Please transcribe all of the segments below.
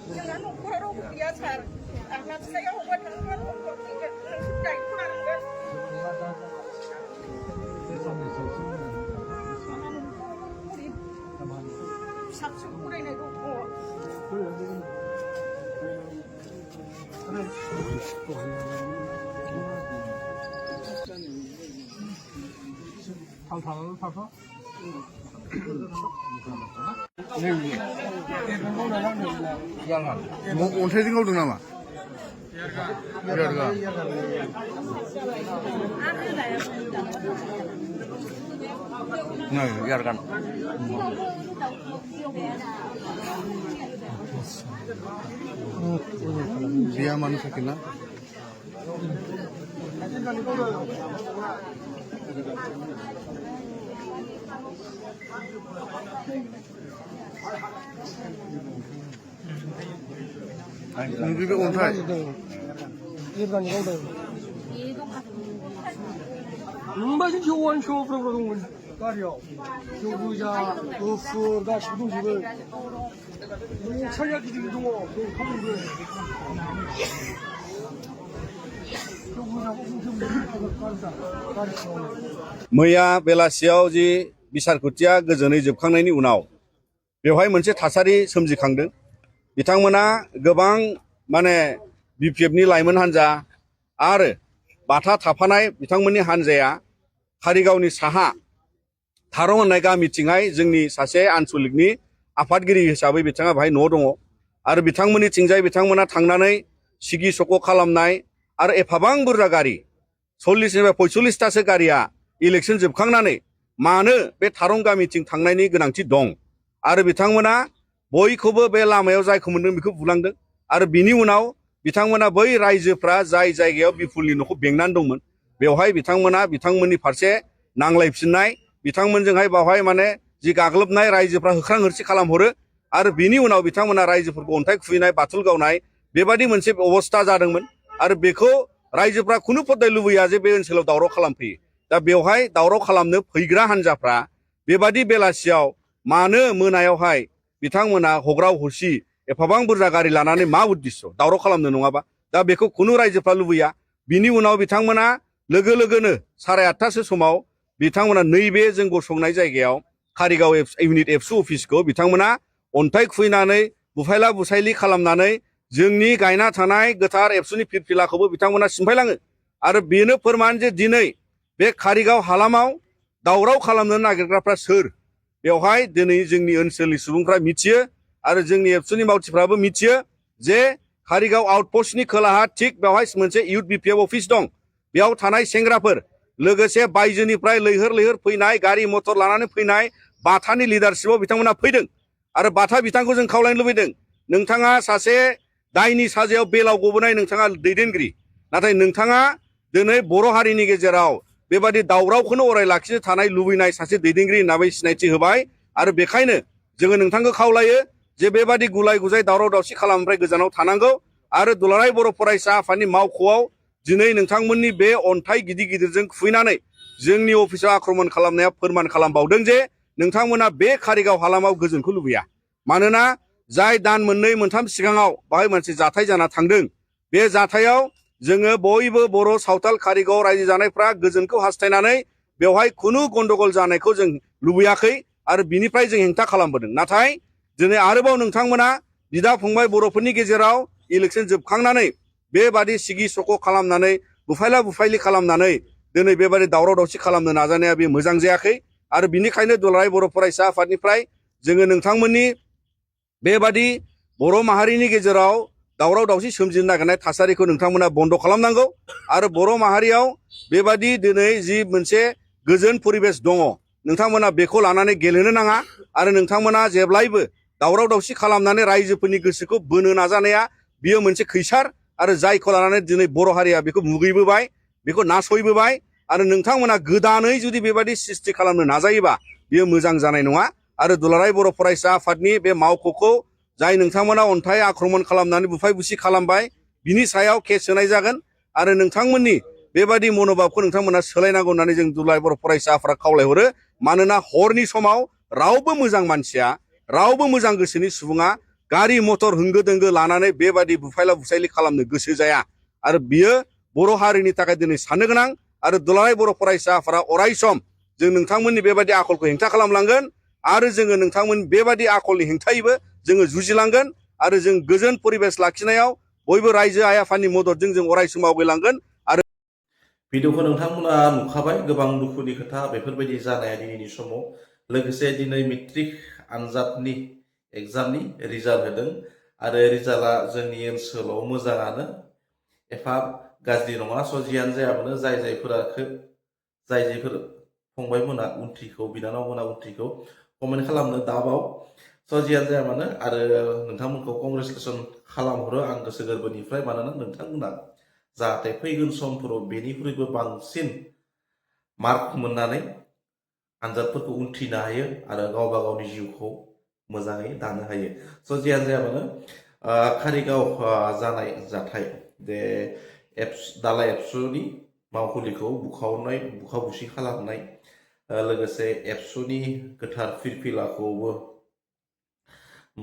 Jangan ukur biasa. Anak saya ukur dengan ukur tiga dari kurang kan. Sabtu kurang ini ukur. अन्थाइजों गावदों नामा? Yargan. Dia mana sakitnya? Mungkin be ontai. Yargan gaudang. Mbak Jowan show program karya. Jobuja, ofur, gash budu. Saya gidi dong, kamu dulu. मैया बेलासियाव जि बिसारख'थिया गोजोनै जोबखांनायनि उनाव बेवहाय मोनसे थासारि सोमजिखांदों। बिथांमोना गोबां माने बिपिएफनि लाइमोन हान्जा आरो बाथा थाफानाय बिथांमोननि हान्जाया कारिगावनि साहा थारं होननाय गामिथिंहाय जोंनि सासे आन्सलिकनि आफादगिरि हिसाबै बिथाङा बाहाय न' दङ आरो बिथांमोननिथिंजाय बिथांमोना थांनानै सिगि सख' खालामनाय आरो एफाबां बुरजा गारि 40निफ्राय 45थासो गारिया इलेक्सन जोबखांनानै मानो बे थारं गामिथिं थांनायनि गोनांथि दं आरो बिथांमोना बयखौबो बे लामायाव जायखौ मोनदों बेखौ बुलांदों आरो बिनि उनाव बिथांमोना बै रायजोफ्रा जाय जायगायाव बिपुलनि न'खौ बेंनानै दंमोन बेवहाय बिथांमोना बिथांमोननि फारसे नांलायफिननाय बिथांमोनजोंहाय बावहाय माने जि गाग्लोबनाय रायजोफ्रा होख्रां होरसि खालामहरो आरो बिनि उनाव बिथांमोना रायजोफोरखौ अन्थाइ खुबैनाय बाथुल गावनाय बेबादि मोनसे अबस्था जादोंमोन आरो बेखौ रायजोफ्रा खुनु पद्दाय लुबैया जे बे ओनसोलाव दावराव खालामफैयो। दा बेवहाय दावराव खालामनो फैग्रा हान्जाफ्रा बेबादि बेलासियाव मानो मोनायावहाय बिथांमोना हग्राव हरसि एफाबां बुरजा गारि लानानै मा उद्देश्य दावराव खालामनो नङाबा दा बेखौ खुनु रायजोफ्रा लुबैया। बिनि उनाव बिथांमोना लोगो लोगोनो 8:30 समाव बिथांमोना नैबे जों गसंनाय जायगायाव कारिगाव इउनिट एबसु अफिसखौ बिथांमोना अन्थाइ खुबैनानै बुफायला बुसायलि खालामनानै जोंनि गायना थानाय गोथार एबसुनि फिरफिलाखौबो बिथांमोना सिमफायलाङो आरो बेनो फोरमान जे दिनै बे कारिगाव हालामाव दावराव खालामनो नागिरग्राफ्रा सोर बेवहाय दिनै जोंनि ओनसोलनि सुबुंफ्रा मिथियो आरो जोंनि एबसुनि मावथिफ्राबो मिथियो जे कारिगाव आउटपस्टनि खोलाहा थिग बेवहाय मोनसे इउथ बिपिएफ अफिस दं। बेयाव थानाय सेंग्राफोर लोगोसे बायजोनिफ्राय लैहोर लैहोर फैनाय गारि मटर लानानै फैनाय बाथानि लिडारशिपआव बिथांमोना फैदों आरो बाथा बिथांखौ जों खावलायनो लुबैदों नोंथाङा सासे दायनि साजायाव बेलाव गबोनाय नोंथाङा दैदेनगिरि नाथाय नोंथाङा दिनै बर' हारिनि गेजेराव बेबादि दावरावखौनो अराय लाखिनो थानाय लुबैनाय सासे दैदेनगिरि होननानै सिनायथि होबाय आरो बेखायनो जोङो नोंथांखौ खावलायो जे बेबादि गुलाय गुजाय दावराव दावसि खालामनिफ्राय गोजानाव थानांगौ आरो दुलाराय बर' फरायसा आफादनि मावख'आव दिनै नोंथांमोननि बे अन्थाइ गिदिर गिदिरजों खुबैनानै जोंनि अफिसाव आक्रमण खालामनाया फोरमान खालामबावदों जे नोंथांमोना बे कारिगाव हालामाव गोजोनखौ लुबैया। मानोना जाय दान मोननै मोनथाम सिगाङाव बाहाय मोनसे जाथाय जाना थांदों बे जाथायाव जोङो बयबो बर' सावथाल कारिगाव रायजो जानायफ्रा गोजोनखौ हास्थायनानै बेवहाय खुनु गन्डगल जानायखौ जों लुबैयाखै आरो बिनिफ्राय जों हेंथा खालामबोदों। नाथाय दिनै आरोबाव नोंथांमोना बिदा फंबाय बर'फोरनि गेजेराव इलेक्सन जोबखांनानै बेबादि सिगि सख' खालामनानै बुफायला बुफायलि खालामनानै दिनै बेबादि दावराव दावसि खालामनो नाजानाया बे मोजां जायाखै आरो बिनिखायनो दुलाराय बर' फरायसा आफादनिफ्राय जोङो नोंथांमोननि बेबादि बर' माहारिनि गेजेराव दावराव दावसि सोमजिनो नागिरनाय थासारिखौ नोंथांमोना बन्द' खालामनांगौ आरो बर' माहारियाव बेबादि दिनै जि मोनसे गोजोन परिबेस दङ नोंथांमोना बेखौ लानानै गेलेनो नाङा आरो नोंथांमोना जेब्लायबो दावराव दावसि खालामनानै रायजोफोरनि गोसोखौ बोनो नाजानाया बियो मोनसे खैसार आरो जायखौ लानानै दिनै बर' हारिया बेखौ मुगैबोबाय बेखौ नासयबोबाय आरो नोंथांमोना गोदानै जुदि बेबादि सृष्टि खालामनो नाजायोबा बियो मोजां जानाय नङा आरो दुलाराय बर' फरायसा आफादनि बे मावख'खौ जाय नोंथांमोना अन्थाइ आक्रमण खालामनानै बुफाय बुसि खालामबाय बिनि सायाव केस होनाय जागोन आरो नोंथांमोननि बेबादि मनोभाबखौ नोंथांमोना सोलायनांगौ होननानै जों दुलाराय बर' फरायसा आफादा खावलायहरो। मानोना हरनि समाव रावबो मोजां मानसिया रावबो मोजां गोसोनि सुबुङा गारि मटर होंगो दोंगो लानानै बेबादि बुफायला बुसायलि खालामनो गोसो जाया आरो बियो बर' हारिनि थाखाय दिनै साननो गोनां आरो दुलाराय बर' फरायसा आफादा अराय सम जों नोंथांमोननि बेबादि आखलखौ हेंथा खालामलांगोन आरो जोङो नोंथांमोन बेबादि आखलनि हेंथायैबो जोङो जुजिलांगोन आरो जों गोजोन परिबेस लाखिनायाव बयबो रायजो आइ आफानि मददजों जों अराय सम आवगायलांगोन आरो भिडिअखौ नोंथांमोना नुखाबाय गोबां दुखुनि खोथा बेफोरबायदि जानाया दिनैनि समाव लोगोसे दिनै मेट्रिक आनजादनि एग्जामनि रिजाल्ट होदों आरो रिजाल्टआ जोंनि ओनसोलाव मोजाङानो एफा गाज्रि नङा जियानो जायामानो जायफोर फंबायमोना उनथ्रिखौ बिनानावमोना उनथ्रिखौ कमेन्ट खालामनो दाबाव जियानो जाया मानो आरो नोंथांमोनखौ कंग्रेचुलेसन खालामहरो आं गोसो गोरबोनिफ्राय मानोना नोंथांमोना जाहाथे फैगोन समफोराव बेनिख्रुइबो बांसिन मार्क मोननानै आनजादफोरखौ उनथ्रिनो हायो आरो गावबा गावनि जिउखौ मोजाङै दानो हायो जियानो जाया मानो कारिगाव जानाय जाथाय जे दालाइ एबसुनि मावखुलिखौ बुखा बुसि खालामनाय लोगोसे एबसुनि गोथार फिरफिलाखौबो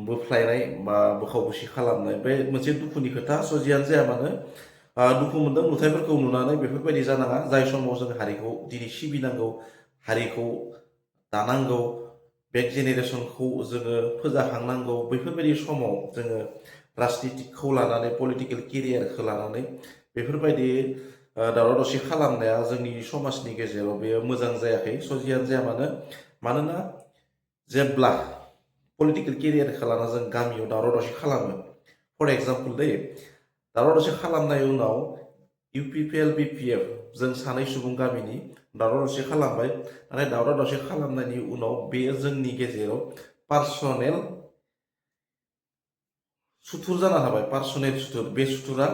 बोख्लायनाय बा बुखा बुसि खालामनाय बे मोनसे दुखुनि खोथा जियानो जाया मानो दुखु मोनदों नुथायफोरखौ नुनानै बेफोरबायदि जानाङा जाय समाव जों हारिखौ दिनै सिबिनांगौ हारिखौ दानांगौ बेक जेनेरेसनखौ जोङो फोजाखांनांगौ बैफोरबायदि समाव जोङो राजनितिकखौ लानानै पलिटिकेल केरियारखौ लानानै बेफोरबायदि दावराव दावसि खालामनाया जोंनि समाजनि गेजेराव बेयो मोजां जायाखै जियानो जाया मानो मानोना जेब्ला पलिटिकेल केरियारखौ लाना जों गामियाव दावराव दावसि खालामो फर एग्जाम्पल दावराव दावसि खालामनाय उनाव UPPL BPF जों सानै सुबुं गामिनि दावराव दावसि खालामबाय नाथाय दावराव दावसि खालामनायनि उनाव बेयो जोंनि गेजेराव पार्सनेल सुथुर जाना थाबाय पार्सनेल सुथुर बे सुथुरा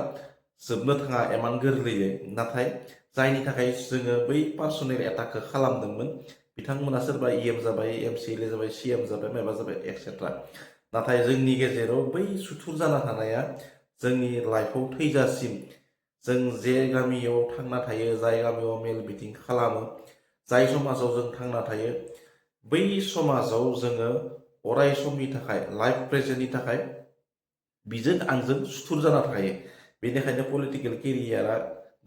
जोबनो थाङा एमान गोरलैयै नाथाय जायनि थाखाय जोङो बै पार्सनेल एटाकखौ खालामदोंमोन बिथांमोना सोरबा EM जाबाय MCLA जाबाय CM जाबाय माबा जाबाय एक्सेट्रा नाथाय जोंनि गेजेराव बै सुथुर जाना थानाया जोंनि लाइफआव थैजासिम जों जे गामियाव थांना थायो जाय गामियाव मेल मिटिं खालामो जाय समाजाव जों थांना थायो बै समाजाव जोङो अराय समनि थाखाय लाइफ प्रेजेन्टनि थाखाय बिजों आंजों सुथुर जाना थायो बेनिखायनो पलिटिकेल केरियारा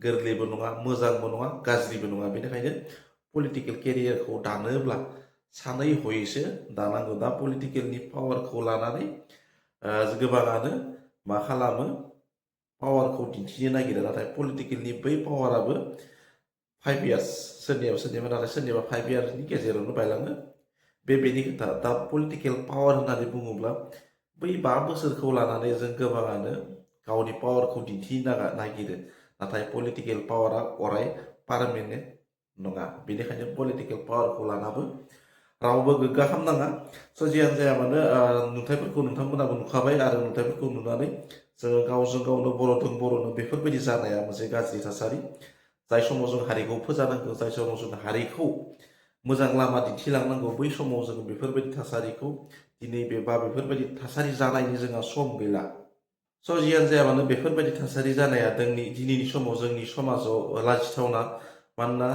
गोरलैबो नङा मोजांबो नङा गाज्रिबो नङा बेनिखायनो पलिटिकेल केरियारखौ दानोब्ला सानै हयैसो दानांगौ दा पलिटिकेलनि पावारखौ लानानै गोबाङानो मा खालामो पावारखौ दिन्थिनो नागिरो नाथाय पलिटिकेलनि बै पावाराबो 5 इयार्स सोरनिबा नाथाय सोरनिबा 5 इयार्सनि गेजेरावनो बायलाङो बेनि खोथा दा पलिटिकेल पावार होननानै बुङोब्ला बै 5 बोसोरखौ लानानै जों गोबाङानो गावनि पावारखौ दिन्थिनो नागिरो नाथाय पलिटिकेल पावारा अराय पारमानेन्ट नङा बेनिखायनो पलिटिकेल पावारखौ लानाबो रावबो गोग्गा खालामनाङा जियानो जाया मानो नुथायफोरखौ नोंथांमोनाबो नुखाबाय आरो नुथायफोरखौ नुनानै जोङो गावजों गावनो बर'नो बेफोरबायदि जानाया मोनसे गाज्रि थासारि जाय समाव जों हारिखौ फोजानांगौ जाय समाव जों हारिखौ मोजां लामा दिन्थिलांनांगौ बै समाव जों बेफोरबायदि थासारिखौ दिनै बेफोरबायदि थासारि जानायनि जोंहा सम गैला जियानो जाया मानो बेफोरबायदि थासारि जानाया दिनैनि समाव जोंनि समाजाव लाजिथावना मानोना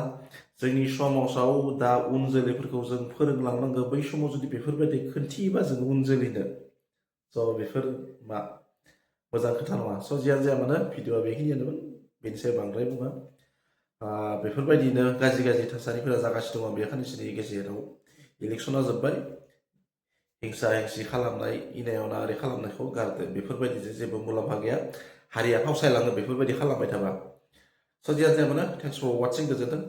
जोंनि समाजाव दा उन जोलैफोरखौ जों फोरोंलांनांगौ बै समाव जुदि बेफोरबायदि खोन्थियोबा जों उन जोलैनो बेफोर मा मोजां खोथा नङा जियानो जाया मानो भिडिअआ बेखिनियानोमोन बेनिसाय बांद्राय बुङा बेफोरबायदिनो गाज्रि थासारिफोरा जागासिनो दङ बे साननैसोनि गेजेराव इलेक्सना जोब्बाय हिंसा हिंसि खालामनाय इनाय अनागारि खालामनायखौ गारदो बेफोरबायदिजों जेबो मुलाम्फा गैया हारिया फावसायलाङो बेफोरबायदि खालामबाय थाबा जियानो जाया मानो थेंक्स फर वाचिं गोजोन्थों।